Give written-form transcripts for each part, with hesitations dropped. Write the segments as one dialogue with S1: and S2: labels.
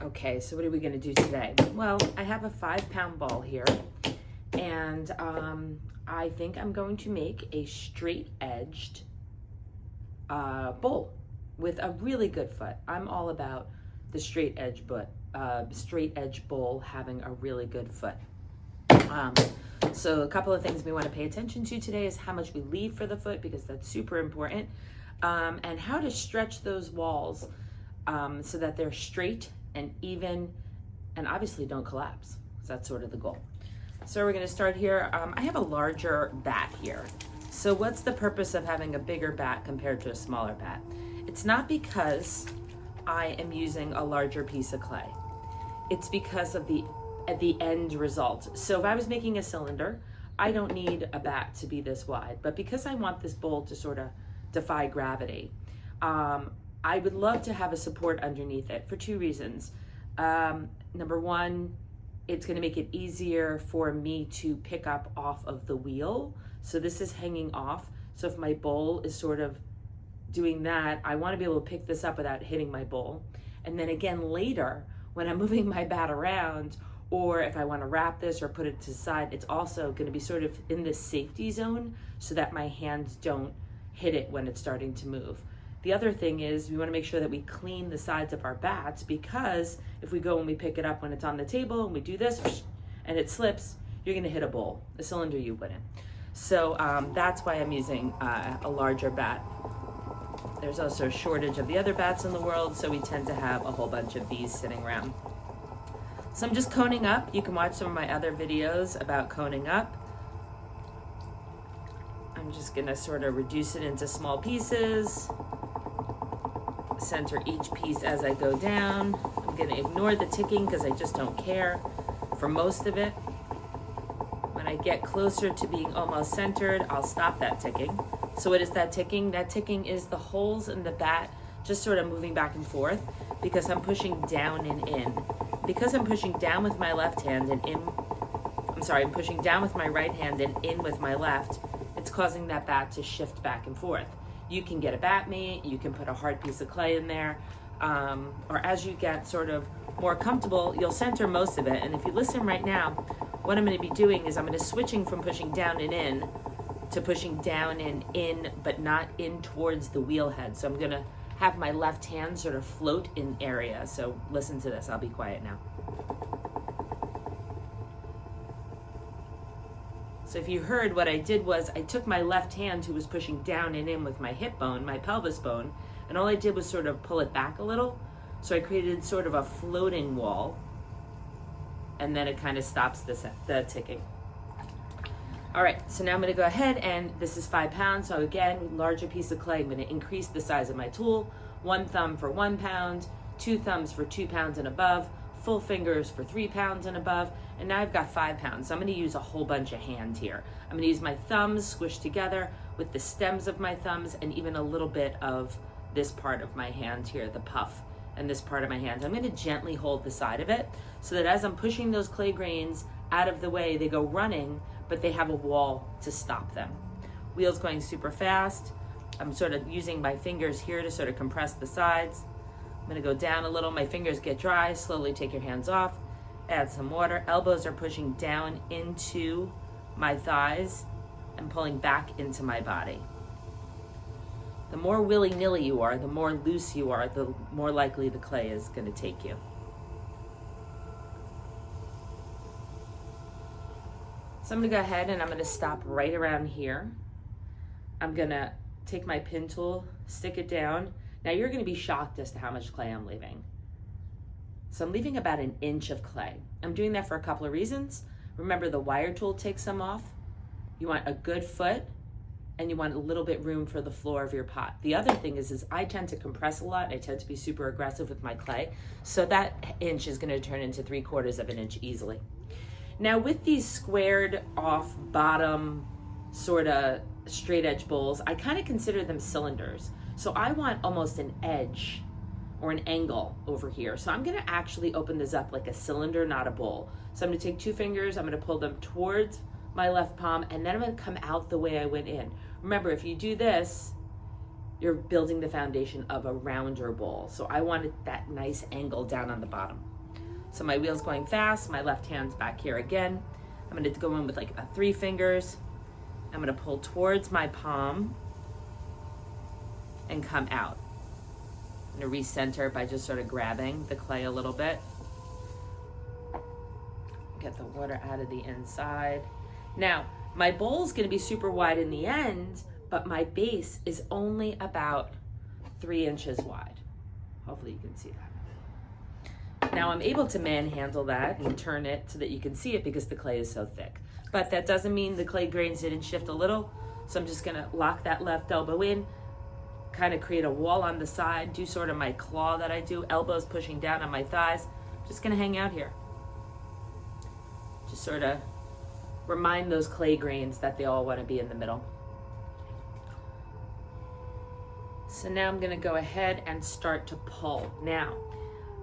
S1: Okay, so what are we gonna do today? Well, I have a 5-pound ball here, and I think I'm going to make a straight-edged bowl with a really good foot. I'm all about the straight edge bowl having a really good foot. So a couple of things we want to pay attention to today is how much we leave for the foot, because that's super important, and how to stretch those walls so that they're straight and even, and obviously don't collapse. So that's sort of the goal. So we're going to start here. I have a larger bat here. So what's the purpose of having a bigger bat compared to a smaller bat? It's not because I am using a larger piece of clay. It's because of the end result. So if I was making a cylinder, I don't need a bat to be this wide, but because I want this bowl to sort of defy gravity, I would love to have a support underneath it for 2 reasons. Number one, it's going to make it easier for me to pick up off of the wheel. So this is hanging off. So if my bowl is sort of doing that, I want to be able to pick this up without hitting my bowl. And then again later, when I'm moving my bat around, or if I want to wrap this or put it to the side, it's also going to be sort of in this safety zone so that my hands don't hit it when it's starting to move. The other thing is we want to make sure that we clean the sides of our bats, because if we go and we pick it up when it's on the table and we do this and it slips, you're going to hit a bowl. A cylinder you wouldn't. So that's why I'm using a larger bat. There's also a shortage of the other bats in the world, so we tend to have a whole bunch of these sitting around. So I'm just coning up. You can watch some of my other videos about coning up. I'm just gonna sort of reduce it into small pieces. Center each piece as I go down. I'm gonna ignore the ticking because I just don't care for most of it. When I get closer to being almost centered, I'll stop that ticking. So what is that ticking? That ticking is the holes in the bat just sort of moving back and forth because I'm pushing down and in. Because I'm pushing down with my left hand and in, I'm pushing down with my right hand and in with my left, it's causing that bat to shift back and forth. You can get a bat mate, you can put a hard piece of clay in there, or as you get sort of more comfortable, you'll center most of it. And if you listen right now, what I'm going to be doing is I'm going to switching from pushing down and in to pushing down and in, but not in towards the wheel head. So I'm going to have my left hand sort of float in area. So listen to this, I'll be quiet now. So if you heard, what I did was I took my left hand, who was pushing down and in with my hip bone, my pelvis bone, and all I did was sort of pull it back a little. So I created sort of a floating wall, and then it kind of stops the ticking. All right, so now I'm gonna go ahead, and this is 5 pounds. So again, larger piece of clay, I'm gonna increase the size of my tool. 1 thumb for 1 pound, 2 thumbs for 2 pounds and above, full fingers for 3 pounds and above, and now I've got 5 pounds. So I'm gonna use a whole bunch of hand here. I'm gonna use my thumbs squished together with the stems of my thumbs and even a little bit of this part of my hand here, the puff, and this part of my hand. I'm gonna gently hold the side of it so that as I'm pushing those clay grains out of the way, they go running, but they have a wall to stop them. Wheel's going super fast. I'm sort of using my fingers here to sort of compress the sides. I'm gonna go down a little, my fingers get dry, slowly take your hands off, add some water. Elbows are pushing down into my thighs and pulling back into my body. The more willy-nilly you are, the more loose you are, the more likely the clay is gonna take you. So I'm gonna go ahead and I'm gonna stop right around here. I'm gonna take my pin tool, stick it down. Now you're gonna be shocked as to how much clay I'm leaving. So I'm leaving about 1 inch of clay. I'm doing that for a couple of reasons. Remember, the wire tool takes some off. You want a good foot, and you want a little bit room for the floor of your pot. The other thing is I tend to compress a lot. I tend to be super aggressive with my clay. So that inch is gonna turn into 3/4 of an inch easily. Now with these squared off bottom sort of straight edge bowls, I kind of consider them cylinders. So I want almost an edge or an angle over here. So I'm gonna actually open this up like a cylinder, not a bowl. So I'm gonna take 2 fingers, I'm gonna pull them towards my left palm, and then I'm gonna come out the way I went in. Remember, if you do this, you're building the foundation of a rounder bowl. So I wanted that nice angle down on the bottom. So my wheel's going fast, my left hand's back here again. I'm gonna go in with like 3 fingers. I'm gonna pull towards my palm and come out. I'm gonna recenter by just sort of grabbing the clay a little bit. Get the water out of the inside. Now, my bowl's gonna be super wide in the end, but my base is only about 3 inches wide. Hopefully you can see that. Now I'm able to manhandle that and turn it so that you can see it because the clay is so thick. But that doesn't mean the clay grains didn't shift a little. So I'm just gonna lock that left elbow in, kind of create a wall on the side, do sort of my claw that I do, elbows pushing down on my thighs. Just gonna hang out here. Just sort of remind those clay grains that they all want to be in the middle. So now I'm gonna go ahead and start to pull. Now,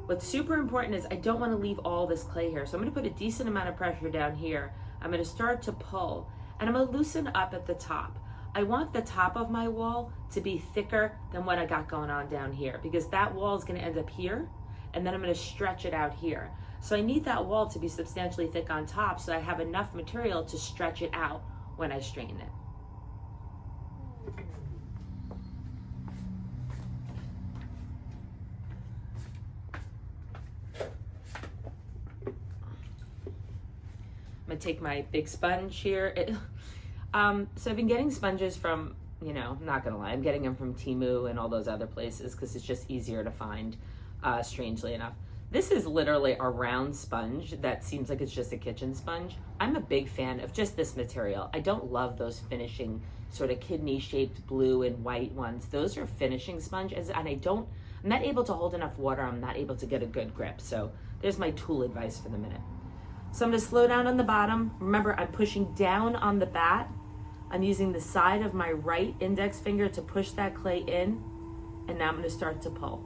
S1: what's super important is I don't want to leave all this clay here. So I'm gonna put a decent amount of pressure down here. I'm gonna start to pull, and I'm gonna loosen up at the top. I want the top of my wall to be thicker than what I got going on down here, because that wall is gonna end up here, and then I'm gonna stretch it out here. So I need that wall to be substantially thick on top so I have enough material to stretch it out when I strain it. I'm gonna take my big sponge here. So I've been getting sponges from, I'm not gonna lie, I'm getting them from Temu and all those other places because it's just easier to find, strangely enough. This is literally a round sponge that seems like it's just a kitchen sponge. I'm a big fan of just this material. I don't love those finishing sort of kidney-shaped blue and white ones. Those are finishing sponges, and I'm not able to hold enough water. I'm not able to get a good grip. So there's my tool advice for the minute. So I'm gonna slow down on the bottom. Remember, I'm pushing down on the bat. I'm using the side of my right index finger to push that clay in, and now I'm gonna start to pull.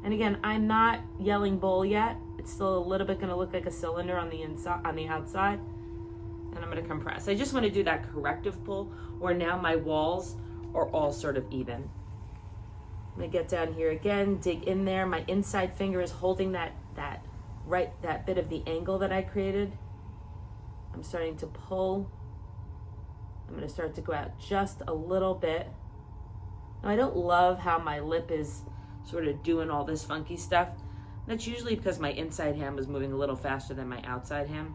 S1: And again, I'm not yelling bowl yet. It's still a little bit gonna look like a cylinder on the inside, on the outside. And I'm gonna compress. I just wanna do that corrective pull where now my walls are all sort of even. I'm gonna get down here again, dig in there. My inside finger is holding that bit of the angle that I created. I'm starting to pull. I'm gonna start to go out just a little bit. Now I don't love how my lip is sort of doing all this funky stuff. That's usually because my inside hand was moving a little faster than my outside hand.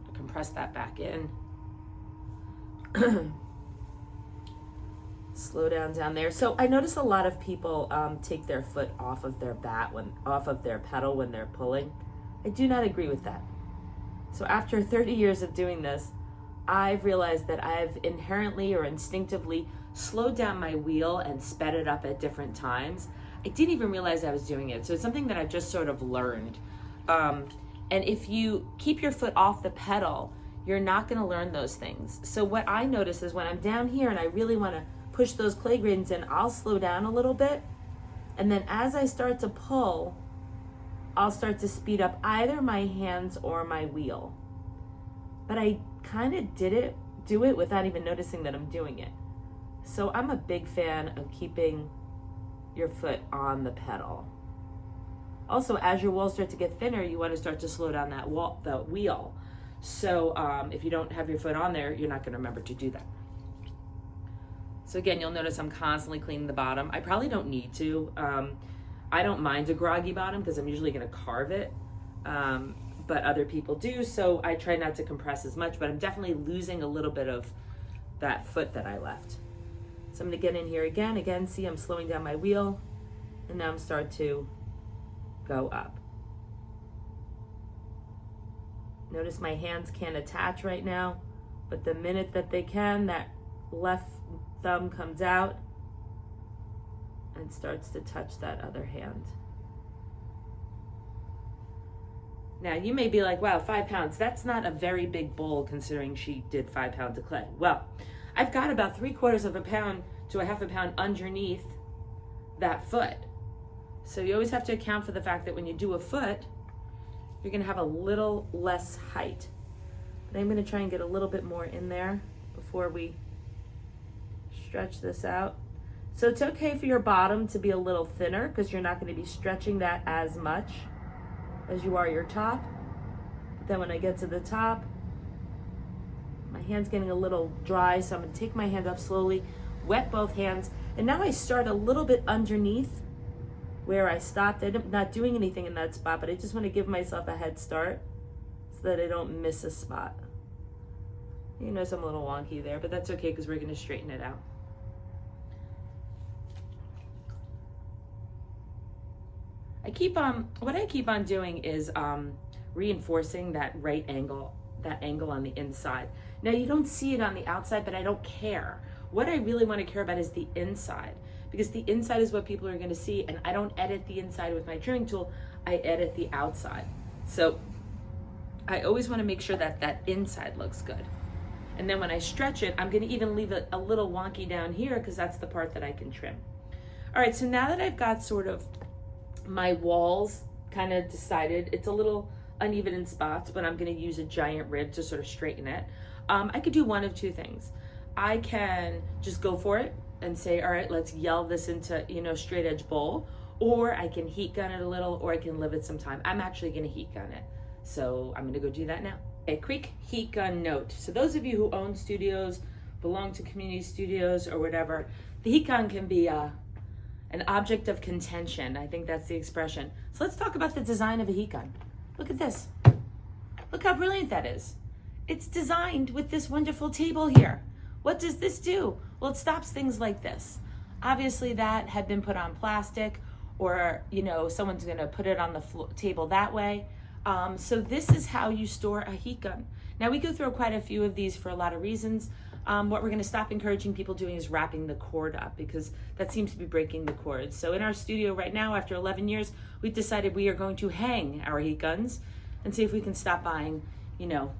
S1: I compress that back in. Slow down there. So I notice a lot of people take their foot off of their off of their pedal when they're pulling. I do not agree with that. So after 30 years of doing this, I've realized that I've inherently or instinctively slowed down my wheel and sped it up at different times. I didn't even realize I was doing it. So it's something that I've just sort of learned. And if you keep your foot off the pedal, you're not gonna learn those things. So what I notice is when I'm down here and I really wanna push those clay grains in, I'll slow down a little bit. And then as I start to pull, I'll start to speed up either my hands or my wheel. But I kind of do it without even noticing that I'm doing it. So I'm a big fan of keeping your foot on the pedal. Also, as your walls start to get thinner, you want to start to slow down the wheel. So if you don't have your foot on there, you're not going to remember to do that. So again, you'll notice I'm constantly cleaning the bottom. I probably don't need to. I don't mind a groggy bottom because I'm usually going to carve it, but other people do. So I try not to compress as much, but I'm definitely losing a little bit of that foot that I left. So I'm going to get in here again. Again, see I'm slowing down my wheel, and now I'm start to go up. Notice my hands can't attach right now, but the minute that they can, that left thumb comes out and starts to touch that other hand. Now you may be like, wow, 5 pounds, that's not a very big bowl considering she did 5 pounds of clay. Well, I've got about 3/4 of a pound to a half a pound underneath that foot. So you always have to account for the fact that when you do a foot, you're gonna have a little less height. But I'm gonna try and get a little bit more in there before we stretch this out. So it's okay for your bottom to be a little thinner because you're not going to be stretching that as much as you are your top. But then when I get to the top, my hand's getting a little dry, so I'm going to take my hand up slowly, wet both hands, and now I start a little bit underneath where I stopped. I'm not doing anything in that spot, but I just want to give myself a head start so that I don't miss a spot. You notice I'm a little wonky there, but that's okay because we're going to straighten it out. What I keep on doing is reinforcing that right angle, that angle on the inside. Now you don't see it on the outside, but I don't care. What I really want to care about is the inside, because the inside is what people are going to see, and I don't edit the inside with my trimming tool, I edit the outside. So I always want to make sure that that inside looks good. And then when I stretch it, I'm going to even leave it a little wonky down here because that's the part that I can trim. All right, so now that I've got sort of my walls kind of decided, it's a little uneven in spots, but I'm going to use a giant rib to sort of straighten it. I could do one of two things. I can just go for it and say, all right, let's yell this into, straight edge bowl, or I can heat gun it a little, or I can leave it some time. I'm actually going to heat gun it. So I'm going to go do that now. A quick heat gun note. So those of you who own studios, belong to community studios or whatever, the heat gun can be an object of contention. I think that's the expression. So let's talk about the design of a heat gun. Look at this. Look how brilliant that is. It's designed with this wonderful table here. What does this do? Well, it stops things like this. Obviously that had been put on plastic, or someone's gonna put it on the table that way. So this is how you store a heat gun. Now we go through quite a few of these for a lot of reasons. What we're going to stop encouraging people doing is wrapping the cord up, because that seems to be breaking the cord. So in our studio right now, after 11 years, we've decided we are going to hang our heat guns and see if we can stop buying,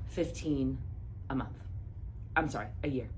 S1: 15 a month. I'm sorry, a year.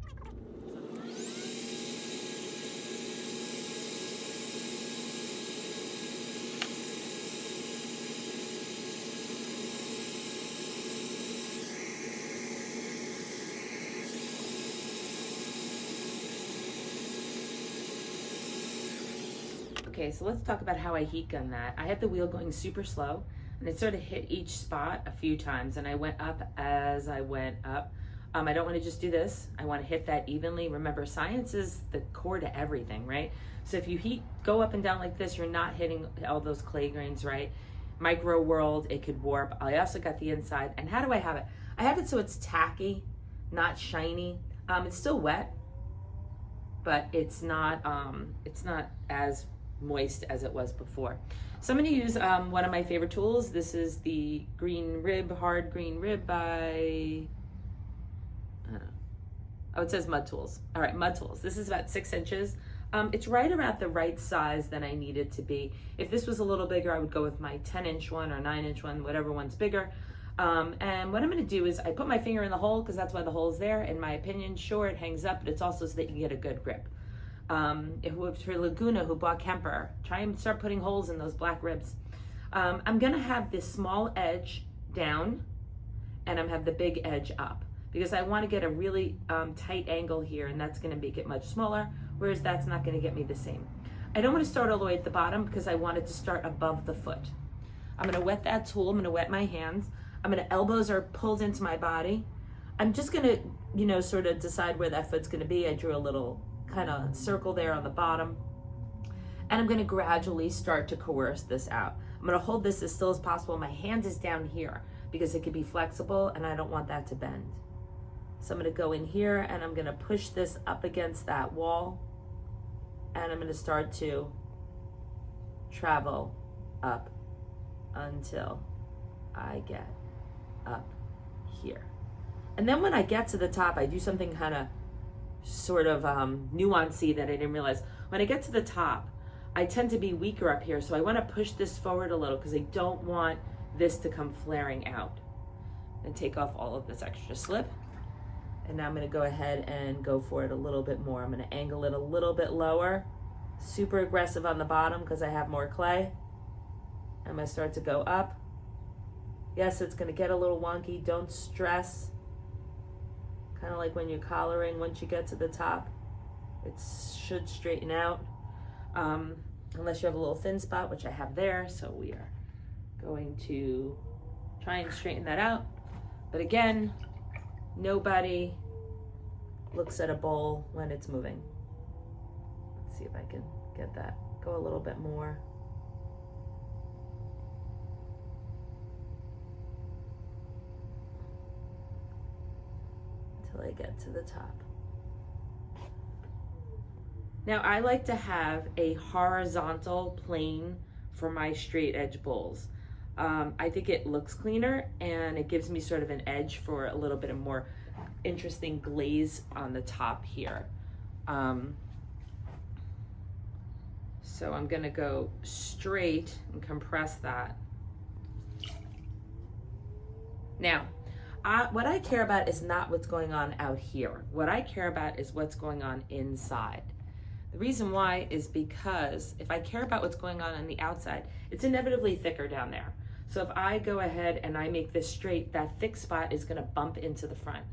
S1: Okay, so let's talk about how I heat gun that. I had the wheel going super slow, and it sort of hit each spot a few times, and I went up as I went up. I don't want to just do this. I want to hit that evenly. Remember, science is the core to everything, right? So if you go up and down like this, you're not hitting all those clay grains, right? Micro world, it could warp. I also got the inside. And how do I have it? I have it so it's tacky, not shiny. It's still wet, but it's not as moist as it was before. So I'm going to use one of my favorite tools. This is the hard green rib by, it says Mud Tools. All right, Mud Tools. This is about 6 inches. It's right around the right size that I need it to be. If this was a little bigger, I would go with my 10-inch one or 9-inch one, whatever one's bigger. And what I'm going to do is I put my finger in the hole because that's why the hole's there. In my opinion, sure, it hangs up, but it's also so that you get a good grip. For Laguna who bought Kemper, try and start putting holes in those black ribs. I'm going to have this small edge down, and I'm going to have the big edge up, because I want to get a really tight angle here, and that's going to make it much smaller, whereas that's not going to get me the same. I don't want to start all the way at the bottom because I want it to start above the foot. I'm going to wet that tool. I'm going to wet my hands. Elbows are pulled into my body. I'm just going to, sort of decide where that foot's going to be. I drew a little kind of circle there on the bottom, and I'm going to gradually start to coerce this out. I'm going to hold this as still as possible. My hand is down here because it could be flexible, and I don't want that to bend. So I'm going to go in here, and I'm going to push this up against that wall, and I'm going to start to travel up until I get up here. And then when I get to the top, I do something kind of sort of nuancy that I didn't realize. When I get to the top, I tend to be weaker up here, so I want to push this forward a little because I don't want this to come flaring out. And take off all of this extra slip. And now I'm going to go ahead and go for it a little bit more. I'm going to angle it a little bit lower, super aggressive on the bottom because I have more clay. I'm going to start to go up. Yes, it's going to get a little wonky. Don't stress. Kind of like when you're collaring, once you get to the top, It should straighten out, unless you have a little thin spot, which I have there. So we are going to try and straighten that out. But again, nobody looks at a bowl when it's moving. Let's see if I can get that, go a little bit more. Until I get to the top. Now I like to have a horizontal plane for my straight edge bowls. I think it looks cleaner and it gives me sort of an edge for a little bit of more interesting glaze on the top here. So I'm gonna go straight and compress that. Now, what I care about is not what's going on out here. What I care about is what's going on inside. The reason why is because if I care about what's going on the outside, it's inevitably thicker down there. So if I go ahead and I make this straight, that thick spot is gonna bump into the front.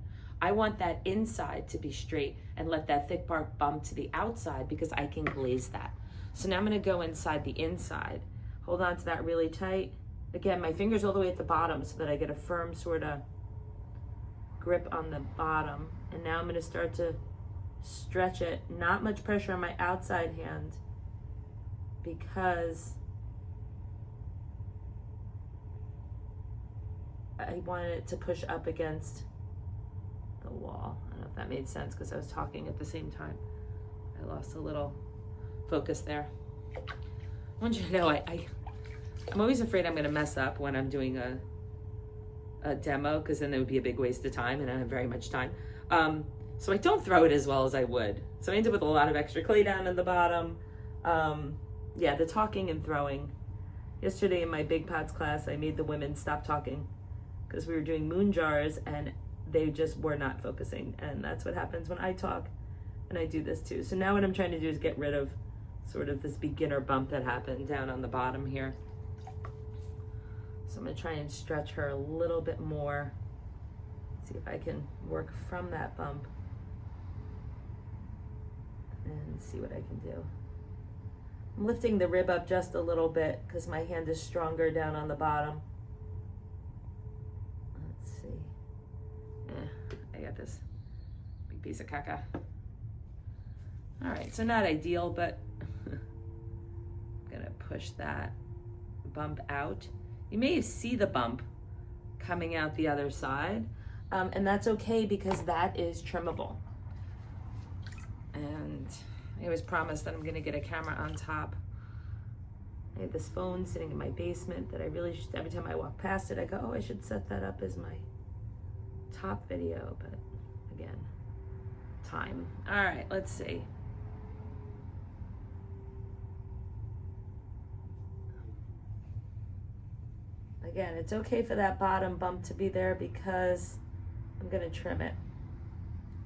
S1: I want that inside to be straight and let that thick part bump to the outside because I can glaze that. So now I'm gonna go inside the inside. Hold on to that really tight. Again, my finger's all the way at the bottom so that I get a firm sort of grip on the bottom. And now I'm gonna start to stretch it. Not much pressure on my outside hand because I wanted it to push up against the wall. I don't know if that made sense because I was talking at the same time. I lost a little focus there. I want you to know I'm always afraid I'm gonna mess up when I'm doing a demo because then there would be a big waste of time and I don't have very much time. So I don't throw it as well as I would. So I end up with a lot of extra clay down in the bottom. Yeah, the talking and throwing. Yesterday in my Big Pots class, I made the women stop talking because we were doing moon jars and they just were not focusing. And that's what happens when I talk and I do this too. So now what I'm trying to do is get rid of sort of this beginner bump that happened down on the bottom here. So I'm gonna try and stretch her a little bit more. See if I can work from that bump and see what I can do. I'm lifting the rib up just a little bit because my hand is stronger down on the bottom. Let's see. I got this big piece of caca. All right, so not ideal, but I'm gonna push that bump out. You may see the bump coming out the other side, and that's okay because that is trimmable. And I always promise that I'm gonna get a camera on top. I have this phone sitting in my basement that I really just, every time I walk past it, I go, oh, I should set that up as my top video, but again, time. All right, let's see. Again, it's okay for that bottom bump to be there because I'm gonna trim it.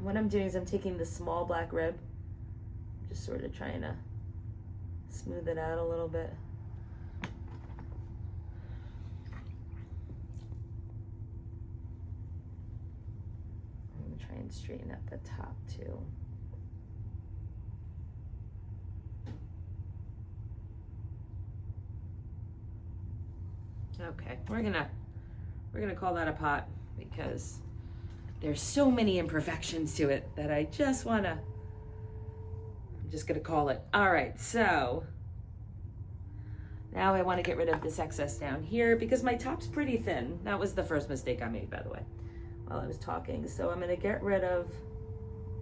S1: What I'm doing is I'm taking the small black rib, just sort of trying to smooth it out a little bit. I'm gonna try and straighten up the top too. Okay, we're gonna call that a pot because there's so many imperfections to it that I'm just gonna call it. All right, so now I wanna get rid of this excess down here because my top's pretty thin. That was the first mistake I made, by the way, while I was talking. So I'm gonna get rid of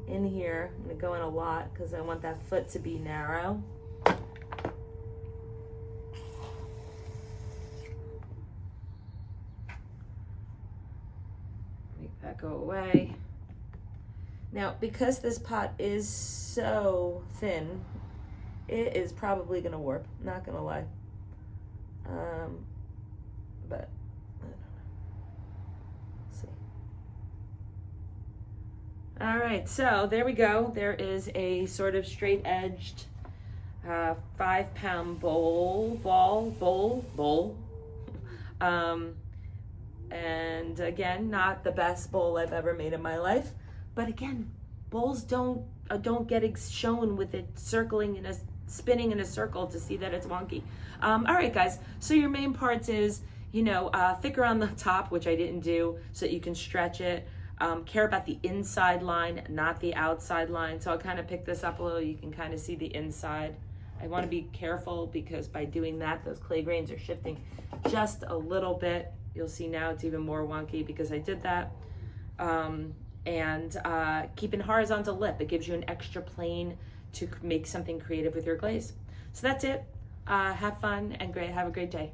S1: in here. I'm gonna go in a lot because I want that foot to be narrow. That go away. Now, because this pot is so thin, it is probably gonna warp, not gonna lie. But I don't know. Let's see. All right, so there we go. There is a sort of straight edged 5-pound bowl. And again, not the best bowl I've ever made in my life. But again, bowls don't don't get shown with it circling in a spinning in a circle to see that it's wonky. All right, guys. So your main parts is, you know, thicker on the top, which I didn't do, so that you can stretch it. Care about the inside line, not the outside line. So I'll kind of pick this up a little. You can kind of see the inside. I want to be careful because by doing that, those clay grains are shifting just a little bit. You'll see now it's even more wonky because I did that. Keeping horizontal lip, it gives you an extra plane to make something creative with your glaze. So that's it. Have fun and have a great day.